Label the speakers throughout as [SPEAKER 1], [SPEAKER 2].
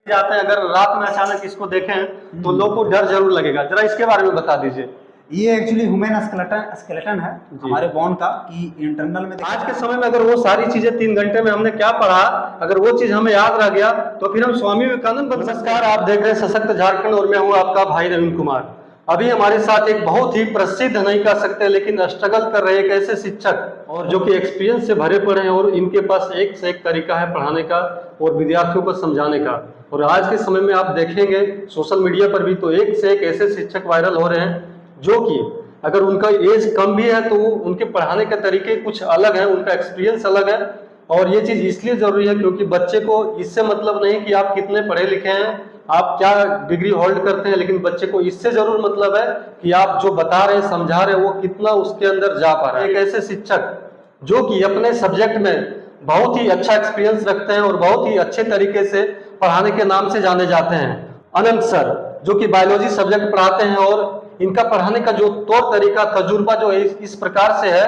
[SPEAKER 1] जाते हैं, अगर रात में अचानक इसको देखें तो लोग को डर जरूर लगेगा। जरा इसके बारे में बता दीजिए।
[SPEAKER 2] ये एक्चुअली ह्यूमन स्केलेटन है हमारे बोन का, कि इंटरनल में
[SPEAKER 1] आज के समय में अगर वो सारी चीजें 3 घंटे में हमने क्या पढ़ा, अगर वो चीज हमें याद रह गया तो फिर हम स्वामी विवेकानंद बन सकते हैं। नमस्कार, आप देख रहे हैं सशक्त झारखंड और मैं हूँ आपका भाई रविंद्र कुमार। अभी हमारे साथ एक बहुत ही प्रसिद्ध, नहीं कह सकते लेकिन स्ट्रगल कर रहे एक ऐसे शिक्षक, और जो कि एक्सपीरियंस से भरे पड़े हैं और इनके पास एक से एक तरीका है पढ़ाने का और विद्यार्थियों को समझाने का। और आज के समय में आप देखेंगे सोशल मीडिया पर भी तो एक से एक ऐसे शिक्षक वायरल हो रहे हैं जो कि अगर उनका एज कम भी है तो उनके पढ़ाने के तरीके कुछ अलग हैं, उनका एक्सपीरियंस अलग है। और ये चीज इसलिए जरूरी है क्योंकि बच्चे को इससे मतलब नहीं कि आप कितने पढ़े लिखे हैं, आप क्या डिग्री होल्ड करते हैं, लेकिन बच्चे को इससे जरूर मतलब है कि आप जो बता रहे हैं, समझा रहे हैं, वो कितना उसके अंदर जा पा रहा है। एक ऐसे शिक्षक जो कि अपने सब्जेक्ट में बहुत ही अच्छा एक्सपीरियंस रखते हैं और बहुत ही अच्छे तरीके से पढ़ाने के नाम से जाने जाते हैं, अनंत सर, जो कि बायोलॉजी सब्जेक्ट पढ़ाते हैं। और इनका पढ़ाने का जो तौर तरीका, तजुर्बा जो है इस प्रकार से है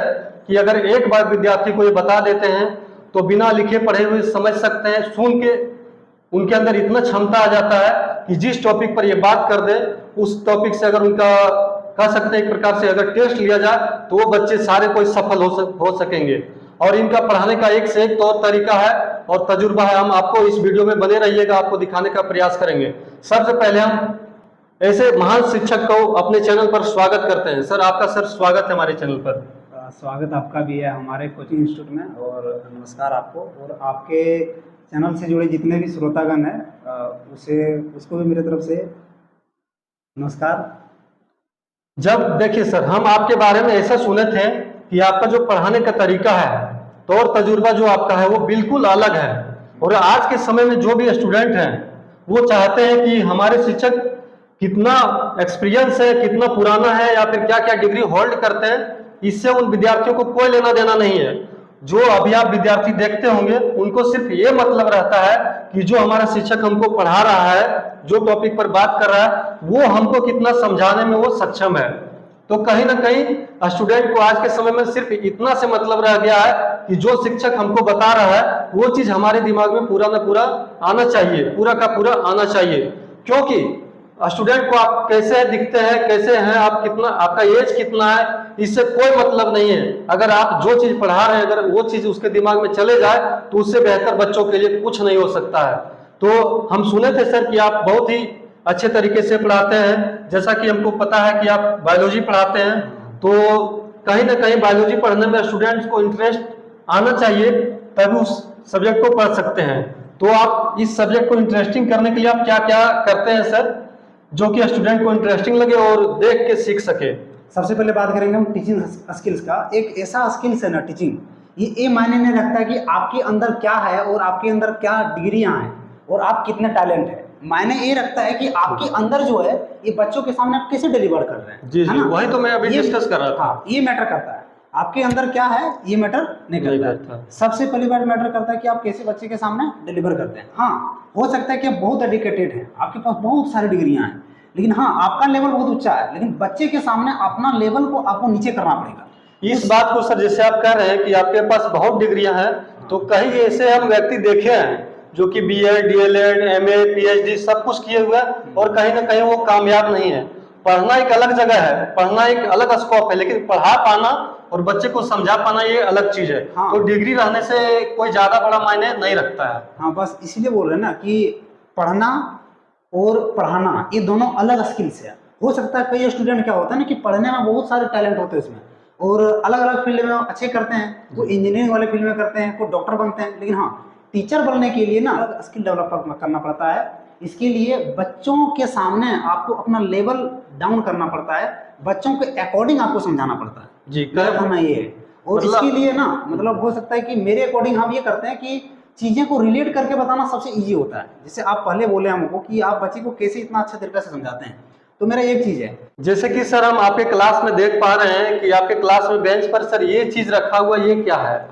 [SPEAKER 1] कि अगर एक बार विद्यार्थी को ये बता देते हैं तो बिना लिखे पढ़े हुए समझ सकते हैं, सुन के उनके अंदर इतना क्षमता आ जाता है कि जिस टॉपिक पर ये बात कर दे उस टॉपिक से अगर उनका कह सकते हैं एक प्रकार से अगर टेस्ट लिया जाए तो वो बच्चे सारे कोई सफल हो सकेंगे। और इनका पढ़ाने का एक से एक तौर तरीका है और तजुर्बा है। हम आपको इस वीडियो में बने रहिएगा, आपको दिखाने का प्रयास करेंगे। सबसे पहले हम ऐसे महान शिक्षक को अपने चैनल पर स्वागत करते हैं। सर आपका स्वागत है हमारे चैनल पर।
[SPEAKER 2] स्वागत आपका भी है हमारे कोचिंग इंस्टीट्यूट में, और नमस्कार आपको और आपके चैनल से जुड़े जितने भी श्रोतागण हैं उसको भी मेरे तरफ से नमस्कार।
[SPEAKER 1] जब देखिए सर, हम आपके बारे में ऐसा सुने थे कि आपका जो पढ़ाने का तरीका है, तौर तजुर्बा जो आपका है वो बिल्कुल अलग है। और आज के समय में जो भी स्टूडेंट हैं वो चाहते हैं कि हमारे शिक्षक कितना एक्सपीरियंस है, कितना पुराना है, या फिर क्या क्या डिग्री होल्ड करते हैं, इससे उन विद्यार्थियों को कोई लेना देना नहीं है। जो अभी आप विद्यार्थी देखते होंगे उनको सिर्फ ये मतलब रहता है कि जो हमारा शिक्षक हमको पढ़ा रहा है, जो टॉपिक पर बात कर रहा है, वो हमको कितना समझाने में वो सक्षम है। तो कहीं ना कहीं स्टूडेंट को आज के समय में सिर्फ इतना से मतलब रह गया है कि जो शिक्षक हमको बता रहा है वो चीज हमारे दिमाग में पूरा ना पूरा आना चाहिए, पूरा का पूरा आना चाहिए। क्योंकि स्टूडेंट को आप कैसे दिखते हैं, कैसे हैं आप, कितना आपका एज कितना है, इससे कोई मतलब नहीं है। अगर आप जो चीज पढ़ा रहे हैं अगर वो चीज उसके दिमाग में चले जाए तो उससे बेहतर बच्चों के लिए कुछ नहीं हो सकता है। तो हम सुने थे सर कि आप बहुत ही अच्छे तरीके से पढ़ाते हैं, जैसा कि हमको पता है कि आप बायोलॉजी पढ़ाते हैं। तो कहीं ना कहीं बायोलॉजी पढ़ने में स्टूडेंट्स को इंटरेस्ट आना चाहिए, तभी उस सब्जेक्ट को पढ़ सकते हैं। तो आप इस सब्जेक्ट को इंटरेस्टिंग करने के लिए आप क्या क्या करते हैं सर, जो कि स्टूडेंट को इंटरेस्टिंग लगे और देख के सीख सके?
[SPEAKER 2] सबसे पहले बात करेंगे हम टीचिंग स्किल्स का। एक ऐसा स्किल्स है ना टीचिंग, ये मायने नहीं रखता कि आपके अंदर क्या है और आपके अंदर क्या डिग्रियां हैं और आप कितने टैलेंट है। मायने ये रखता है कि आपके अंदर जो है ये बच्चों के सामने आप कैसे डिलीवर कर रहे हैं।
[SPEAKER 1] जी जी, वही तो मैं अभी डिस्कस कर रहा था।
[SPEAKER 2] हाँ, ये मैटर करता है। आपके अंदर क्या है ये मैटर नहीं करता। सबसे पहली बार मैटर करता है कि आप कैसे बच्चे के सामने डिलीवर करते हैं। हाँ, हो सकता है कि आप बहुत एजुकेटेड हैं, आपके पास बहुत सारी डिग्रियां हैं, लेकिन हाँ आपका लेवल बहुत ऊंचा है, लेकिन बच्चे के सामने अपना लेवल को आपको नीचे करना पड़ेगा।
[SPEAKER 1] इस बात को सर, जैसे आप कह रहे हैं कि आपके पास बहुत डिग्रियां हैं, तो कहीं ऐसे हम व्यक्ति देखे हैं जो कि बीएड, डीएलएड, एमए, पीएचडी सब कुछ किए हुए हैं और कहीं ना कहीं वो कामयाब नहीं है। पढ़ना एक अलग जगह है, पढ़ना एक अलग स्कोप है, लेकिन पढ़ा पाना और बच्चे को समझा पाना ये अलग चीज है। हाँ। तो डिग्री रहने से कोई ज्यादा बड़ा मायने नहीं रखता है।
[SPEAKER 2] हाँ, बस इसीलिए बोल रहे हैं ना कि पढ़ना और पढ़ाना ये दोनों अलग स्किल्स है। हो सकता है कई स्टूडेंट क्या होता है ना कि पढ़ने में बहुत सारे टैलेंट होते हैं इसमें और अलग अलग फील्ड में अच्छे करते हैं, कोई इंजीनियरिंग वाले फील्ड में करते हैं, कोई डॉक्टर बनते हैं, लेकिन हाँ टीचर बनने के लिए ना अलग स्किल डेवलप करना पड़ता है। इसके लिए बच्चों के सामने आपको अपना लेवल डाउन करना पड़ता है, बच्चों के अकॉर्डिंग आपको समझाना पड़ता है।
[SPEAKER 1] जी,
[SPEAKER 2] कहना ये है। और इसके लिए ना मतलब हो सकता है कि मेरे अकॉर्डिंग हम ये करते हैं कि चीजें को रिलेट करके बताना सबसे इजी होता है। जैसे आप पहले बोले हमको कि आप बच्चे को कैसे इतना अच्छा तरीके से समझाते हैं, तो मेरा एक चीज है,
[SPEAKER 1] जैसे कि सर हम आपके क्लास में देख पा रहे हैं कि आपके क्लास में बेंच पर सर ये चीज रखा हुआ, ये क्या है?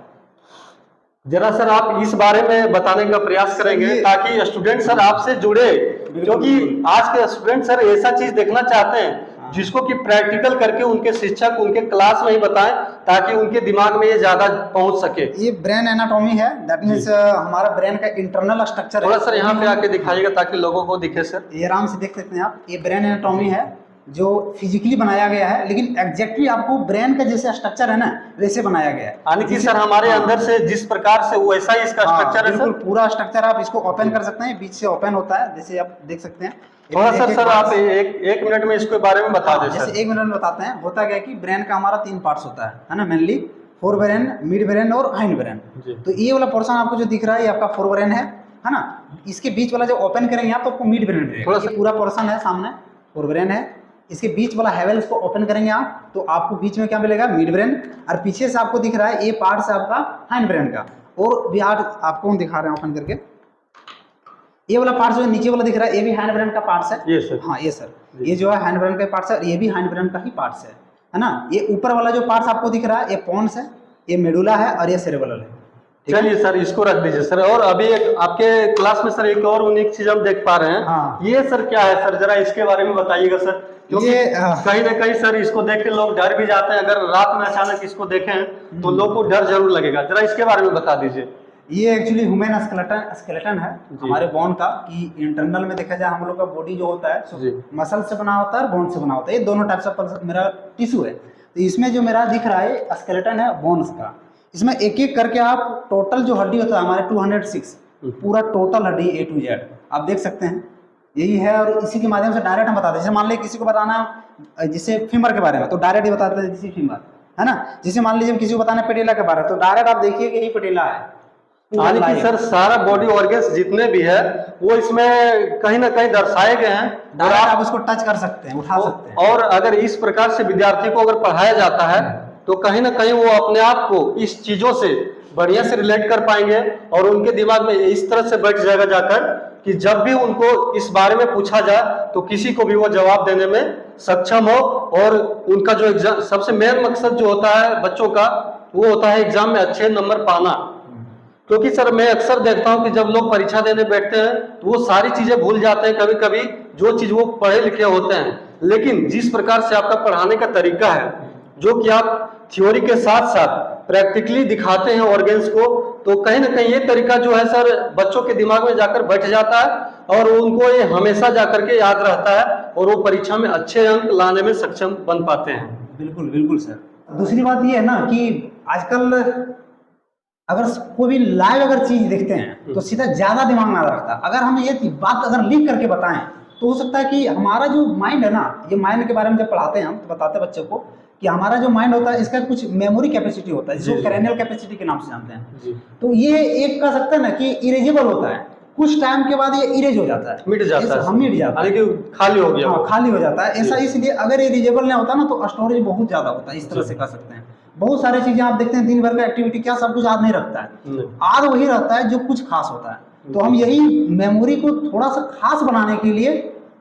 [SPEAKER 1] जरा सर आप इस बारे में बताने का प्रयास करेंगे ताकि स्टूडेंट सर आपसे जुड़े, क्योंकि आज के स्टूडेंट सर ऐसा चीज देखना चाहते हैं जिसको कि प्रैक्टिकल करके उनके शिक्षक उनके क्लास में ही बताएं, ताकि उनके दिमाग में ये ज्यादा पहुंच सके।
[SPEAKER 2] ये ब्रेन एनाटॉमी है, दैट मीन्स हमारा ब्रेन का इंटरनल स्ट्रक्चर है।
[SPEAKER 1] थोड़ा सर यहाँ पे आके दिखाइएगा ताकि लोगों को दिखे सर।
[SPEAKER 2] ये आराम से देख सकते हैं आप, ये ब्रेन एनाटॉमी है जो फिजिकली बनाया गया है, लेकिन एग्जैक्टली आपको ब्रेन का जैसे स्ट्रक्चर है ना वैसे बनाया गया है।
[SPEAKER 1] यानी कि सर हमारे अंदर से जिस प्रकार से वैसा ही इसका स्ट्रक्चर है सर।
[SPEAKER 2] पूरा स्ट्रक्चर आप इसको ओपन कर सकते हैं, बीच से ओपन होता है, जैसे आप देख सकते हैं।
[SPEAKER 1] थोड़ा सर आप एक मिनट में इसके बारे में बता दें।
[SPEAKER 2] जैसे 1 मिनट में बताते हैं। होता क्या है कि ब्रेन का हमारा 3 पार्ट्स होता है ना, mainly fore brain, mid brain और हाइंड ब्रेन। तो ये वाला पोर्शन आपको जो दिख रहा है ये आपका फोर ब्रेन है ना। इसके बीच वाला जो ओपन करेंगे आप तो आपको मिड ब्रेन मिलेगा। ये पूरा पोर्शन है सामने फोर ब्रेन है, इसके बीच वाला हैवेल इसको ओपन करेंगे आप तो आपको बीच में क्या मिलेगा, मिड ब्रेन। और पीछे से आपको दिख रहा है ये पार्ट है आपका हाइंड ब्रेन का। और भी आपको हम दिखा रहे हैं ओपन करके, ये वाला पार्ट जो नीचे वाला दिख रहा है ये भी हैंड ब्रेन का पार्ट्स है।
[SPEAKER 1] ये सर,
[SPEAKER 2] हाँ ये सर, ये जो है हैंड ब्रेन का पार्ट्स है और ये भी हैंड ब्रेन का ही पार्ट्स है ना। ये ऊपर वाला जो पार्ट्स आपको दिख रहा है ये पोन्स है, ये मेडुला है और ये सेरेब्रल है।
[SPEAKER 1] चलिए सर इसको रख दीजिए सर। और अभी एक आपके क्लास में सर एक और यूनिक चीज हम देख पा रहे हैं।
[SPEAKER 2] हाँ।
[SPEAKER 1] ये सर क्या है सर, जरा इसके बारे में बताइएगा सर, क्योंकि कहीं ना कहीं सर इसको देख के लोग डर भी जाते हैं। अगर रात में अचानक इसको देखें तो लोग को डर जरूर लगेगा, जरा इसके बारे में बता दीजिए।
[SPEAKER 2] ये एक्चुअली ह्यूमन स्केलेटन है हमारे बोन का, कि इंटरनल में देखा जाए हम लोग का बॉडी जो होता है मसल से बना होता है और बोन से बना होता है। ये दोनों टाइप्स ऑफ मेरा टिश्यू है। तो इसमें जो मेरा दिख रहा है स्केलेटन है बोन्स का। इसमें एक एक करके आप टोटल जो हड्डी होता है हमारे 206 पूरा टोटल हड्डी A to Z आप देख सकते हैं, यही है। और इसी के माध्यम से डायरेक्ट हम बताते हैं। जैसे मान लीजिए किसी को बताना जिसे फीमर के बारे में तो डायरेक्ट ही बताते हैं जिसे फीमर है ना। जिसे मान लीजिए किसी को बताना पेटिला के बारे में तो डायरेक्ट आप देखिए कि यही पेटिला है।
[SPEAKER 1] यानी कि सर सारा बॉडी ऑर्गन्स जितने भी है वो इसमें कहीं ना कहीं दर्शाए गए हैं और
[SPEAKER 2] आप उसको टच कर सकते हैं, उठा सकते हैं।
[SPEAKER 1] और अगर इस प्रकार से विद्यार्थी को अगर पढ़ाया जाता है तो कहीं ना कहीं वो अपने आप को इस चीजों से बढ़िया से रिलेट कर पाएंगे और उनके दिमाग में इस तरह से बैठ जाएगा जाकर कि जब भी उनको इस बारे में पूछा जाए तो किसी को भी वो जवाब देने में सक्षम हो। और उनका जो एग्जाम सबसे मेन मकसद जो होता है बच्चों का वो होता है एग्जाम में अच्छे नंबर पाना। क्योंकि सर मैं अक्सर देखता हूं कि जब लोग परीक्षा देने बैठते हैं तो वो सारी चीजें भूल जाते हैं कभी कभी जो चीज वो पढ़े लिखे होते हैं। लेकिन जिस प्रकार से आपका पढ़ाने का तरीका है जो कि आप थ्योरी के साथ साथ प्रैक्टिकली दिखाते हैं ऑर्गन्स को, तो कहीं ना कहीं ये तरीका जो है सर बच्चों के दिमाग में जाकर बैठ जाता है और उनको ये हमेशा जाकर के याद रहता है और वो परीक्षा में अच्छे अंक लाने में सक्षम बन पाते हैं।
[SPEAKER 2] बिल्कुल बिल्कुल सर। दूसरी बात ये है ना कि आजकल अगर कोई भी लाइव अगर चीज देखते हैं तो सीधा ज्यादा दिमाग में रखता है। अगर हम ये बात अगर लिख करके बताएं तो हो सकता है कि हमारा जो माइंड है ना, ये माइंड के बारे में जब पढ़ाते हैं हम तो बताते हैं बच्चों को कि हमारा जो माइंड होता है इसका कुछ मेमोरी कैपेसिटी होता है जिसको क्रेनियल कैपेसिटी के नाम से जानते हैं। तो ये एक कह सकते हैं ना कि इरेजेबल होता है, कुछ टाइम के बाद ये इरेज हो जाता है,
[SPEAKER 1] मिट जाता है,
[SPEAKER 2] हम मिट जाता है,
[SPEAKER 1] खाली हो गया।
[SPEAKER 2] हाँ खाली हो जाता है ऐसा। इसलिए अगर ये इरेजेबल नहीं होता ना तो स्टोरेज बहुत ज्यादा होता है, इस तरह से कह सकते हैं। बहुत सारी चीजें आप देखते हैं दिन भर का एक्टिविटी क्या सब कुछ याद नहीं रखता है, याद वही रहता है जो कुछ खास होता है। तो हम यही मेमोरी को थोड़ा सा खास बनाने के लिए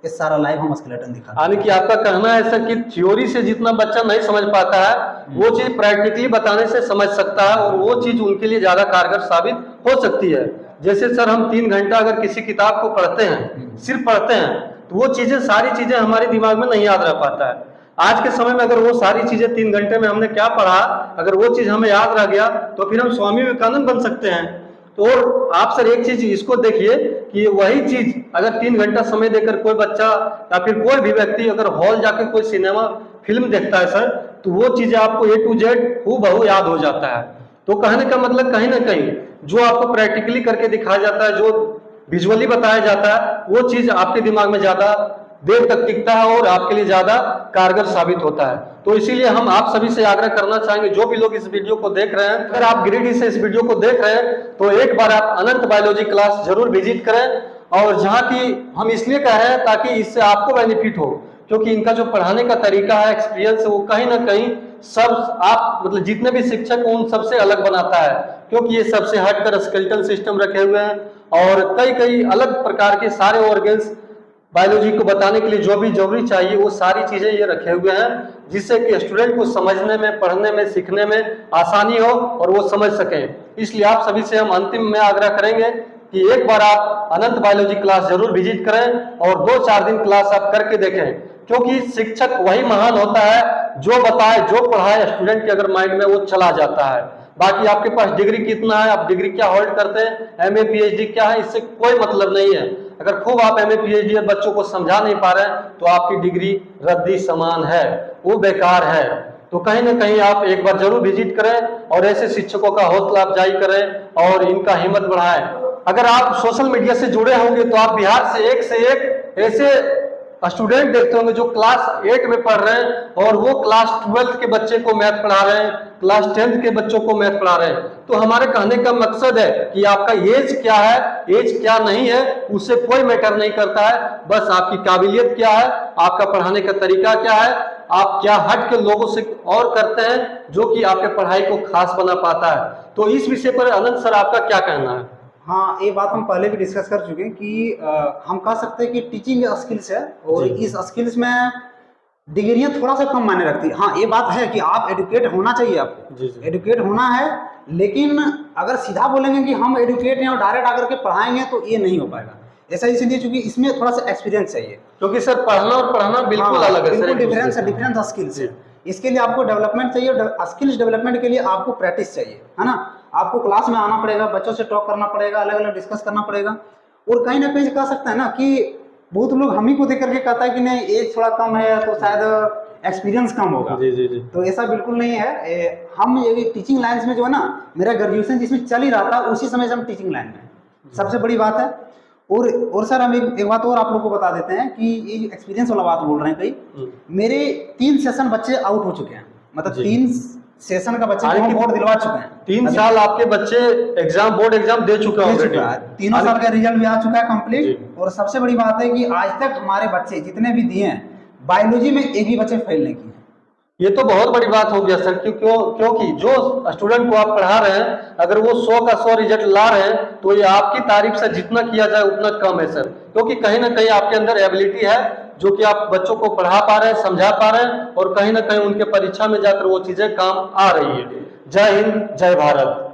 [SPEAKER 2] ये सारा लाइव हम स्केलेटन दिखाते हैं।
[SPEAKER 1] यानी कि आपका कहना है सर कि थ्योरी से जितना बच्चा नहीं समझ पाता है वो चीज प्रैक्टिकली बताने से समझ सकता है और वो चीज उनके लिए ज्यादा कारगर साबित हो सकती है। जैसे सर हम 3 घंटा अगर किसी किताब को पढ़ते हैं, सिर्फ पढ़ते हैं, तो वो चीजें सारी चीजें हमारे दिमाग में नहीं याद रह पाता है। आज के समय में अगर वो सारी चीजें 3 घंटे में हमने क्या पढ़ा अगर वो चीज हमें याद रह गया तो फिर हम स्वामी विवेकानंद बन सकते हैं। तो आप सर एक चीज इसको देखिए कि वही चीज अगर 3 घंटा समय देकर कोई बच्चा या फिर कोई भी व्यक्ति अगर हॉल जाकर कोई सिनेमा फिल्म देखता है सर तो वो चीजें आपको A to Z हूबहू याद हो जाता है। तो कहने का मतलब कहीं ना कहीं जो आपको प्रैक्टिकली करके दिखाया जाता है, जो विजुअली बताया जाता है, वो चीज आपके दिमाग में ज्यादा देर तक टिकता है और आपके लिए ज्यादा कारगर साबित होता है। तो इसीलिए हम आप सभी से आग्रह करना चाहेंगे जो भी लोग इस वीडियो को देख रहे हैं, अगर आप गिरिडीह से इस वीडियो को देख रहे हैं तो एक बार आप अनंत बायोलॉजी क्लास जरूर विजिट करें। और जहाँ की हम इसलिए कह रहे हैं ताकि इससे आपको बेनिफिट हो, क्योंकि इनका जो पढ़ाने का तरीका है, एक्सपीरियंस है, वो कहीं ना कहीं सब आप मतलब जितने भी शिक्षक हैं उन सबसे अलग बनाता है। क्योंकि ये सबसे हटकर स्केलेटल सिस्टम रखे हुए हैं और कई अलग प्रकार के सारे ऑर्गन्स बायोलॉजी को बताने के लिए जो भी जरूरी चाहिए वो सारी चीजें ये रखे हुए हैं, जिससे कि स्टूडेंट को समझने में, पढ़ने में, सीखने में आसानी हो और वो समझ सकें। इसलिए आप सभी से हम अंतिम में आग्रह करेंगे कि एक बार आप अनंत बायोलॉजी क्लास जरूर विजिट करें और 2-4 दिन क्लास आप करके देखें। क्योंकि शिक्षक वही महान होता है जो बताए, जो पढ़ाए, स्टूडेंट के अगर माइंड में वो चला जाता है। बाकी आपके पास डिग्री कितना है, आप डिग्री क्या होल्ड करते हैं, एमए पीएचडी क्या है, इससे कोई मतलब नहीं है। अगर खूब आप एमए पीएचडी बच्चों को समझा नहीं पा रहे हैं तो आपकी डिग्री रद्दी समान है, वो बेकार है। तो कहीं ना कहीं आप एक बार जरूर विजिट करें और ऐसे शिक्षकों का हौसला अफजाई करें और इनका हिम्मत बढ़ाएं। अगर आप सोशल मीडिया से जुड़े होंगे तो आप बिहार से एक ऐसे स्टूडेंट देखते होंगे जो क्लास 8 में पढ़ रहे हैं और वो क्लास 12 के बच्चे को मैथ पढ़ा रहे हैं, क्लास 10th के बच्चों को मैथ पढ़ा रहे हैं। तो हमारे कहने का मकसद है कि आपका एज क्या है, एज क्या नहीं है, उससे कोई मैटर नहीं करता है। बस आपकी काबिलियत क्या है, आपका पढ़ाने का तरीका क्या है, आप क्या हट के लोगों से और करते हैं जो कि आपके पढ़ाई को खास बना पाता है। तो इस विषय पर अनंत सर आपका क्या कहना है?
[SPEAKER 2] हाँ, ये बात हम पहले भी डिस्कस कर चुके हैं कि हम कह सकते हैं कि टीचिंग स्किल्स है और इस स्किल्स में डिग्रियां थोड़ा सा कम मायने रखती है। हाँ, ये बात है कि आप एडुकेट होना चाहिए, आपको एडुकेट होना है, लेकिन अगर सीधा बोलेंगे कि हम एडुकेट हैं और डायरेक्ट आकर के पढ़ाएंगे तो ये नहीं हो पाएगा। ऐसा इसलिए क्योंकि इसमें थोड़ा सा एक्सपीरियंस चाहिए,
[SPEAKER 1] क्योंकि सर पढ़ना और पढ़ाना बिल्कुल अलग है,
[SPEAKER 2] बिल्कुल डिफरेंस है, डिफरेंट स्किल्स है। इसके लिए आपको डेवलपमेंट चाहिए और स्किल्स डेवलपमेंट के लिए आपको प्रैक्टिस चाहिए, है ना। आपको क्लास में आना पड़ेगा, बच्चों से टॉक करना पड़ेगा, अलग अलग डिस्कस करना पड़ेगा। और कहीं ना कहीं कह सकते हैं ना कि बहुत लोग हम ही को देख करके कहता है कि नहीं एज थोड़ा कम है तो शायद एक्सपीरियंस कम होगा।
[SPEAKER 1] जी।
[SPEAKER 2] तो ऐसा बिल्कुल नहीं है। हम ये टीचिंग लाइन्स में जो है ना, मेरा ग्रेजुएशन जिसमें चल ही रहा था उसी समय से हम टीचिंग लाइन में, सबसे बड़ी बात है। और सर हम एक बात और आप लोग को बता देते हैं कि ये एक्सपीरियंस वाला बात बोल रहे हैं कई, मेरे 3 सेशन बच्चे आउट हो चुके हैं, मतलब 3 सेशन का बच्चे को बोर्ड दिलवा चुके हैं।
[SPEAKER 1] 3 साल आपके बच्चे एग्जाम, बोर्ड एग्जाम दे चुके हैं ऑलरेडी,
[SPEAKER 2] तीनों साल का रिजल्ट भी आ चुका है कंप्लीट। और सबसे बड़ी बात है कि आज तक हमारे बच्चे जितने भी दिए हैं बायोलॉजी में एक भी बच्चे फेल नहीं किए।
[SPEAKER 1] ये तो बहुत बड़ी बात हो गया सर, क्योंकि जो स्टूडेंट को आप पढ़ा रहे हैं अगर वो 100 का 100 रिजल्ट ला रहे हैं तो ये आपकी तारीफ से जितना किया जाए उतना कम है सर। क्योंकि कहीं ना कहीं आपके अंदर एबिलिटी है जो कि आप बच्चों को पढ़ा पा रहे हैं, समझा पा रहे हैं और कहीं ना कहीं उनके परीक्षा में जाकर वो चीजें काम आ रही है। जय हिंद, जय भारत।